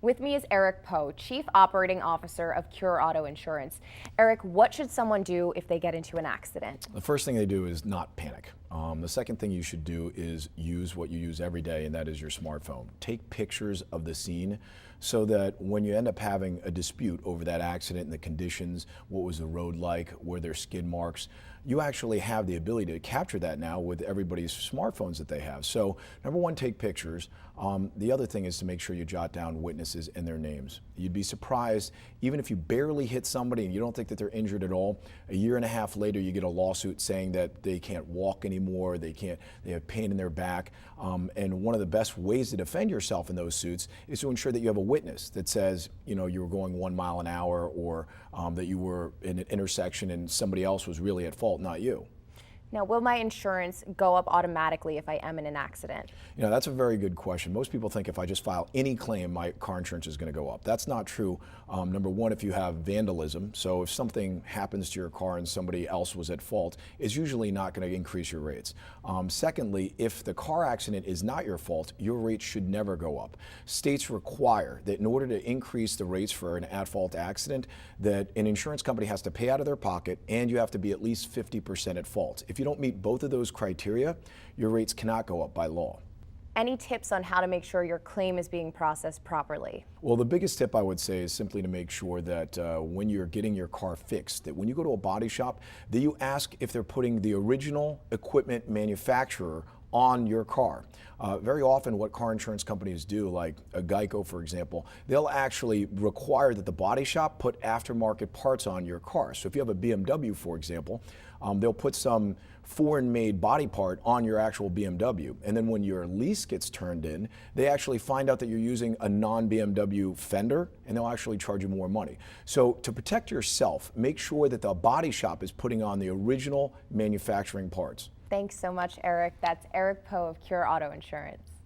With me is Eric Poe, Chief Operating Officer of Cure Auto Insurance. Eric, what should someone do if they get into an accident? The first thing they do is not panic. The second thing you should do is use what you use every day, and that is your smartphone. Take pictures of the scene so that when you end up having a dispute over that accident and the conditions, what was the road like, were there skid marks, you actually have the ability to capture that now with everybody's smartphones that they have. So number one, take pictures. The other thing is to make sure you jot down witnesses and their names. You'd be surprised, even if you barely hit somebody and you don't think that they're injured at all, a year and a half later you get a lawsuit saying that they can't walk anymore, they have pain in their back. And one of the best ways to defend yourself in those suits is to ensure that you have a witness that says, you know, you were going 1 mile an hour, or that you were in an intersection and somebody else was really at fault, not you. Now, will my insurance go up automatically if I am in an accident? You know, that's a very good question. Most people think if I just file any claim, my car insurance is going to go up. That's not true. Number one, if you have vandalism, so if something happens to your car and somebody else was at fault, it's usually not going to increase your rates. Secondly, if the car accident is not your fault, your rates should never go up. States require that in order to increase the rates for an at-fault accident, that an insurance company has to pay out of their pocket and you have to be at least 50% at fault. If you don't meet both of those criteria, your rates cannot go up by law. Any tips on how to make sure your claim is being processed properly? Well, the biggest tip I would say is simply to make sure that when you're getting your car fixed, that when you go to a body shop, that you ask if they're putting the original equipment manufacturer on your car. Very often what car insurance companies do, like a Geico for example, they'll actually require that the body shop put aftermarket parts on your car. So if you have a BMW for example, they'll put some foreign-made body part on your actual BMW, and then when your lease gets turned in, they actually find out that you're using a non-BMW fender, and they'll actually charge you more money. So to protect yourself, make sure that the body shop is putting on the original manufacturing parts. Thanks so much, Eric. That's Eric Poe of Cure Auto Insurance.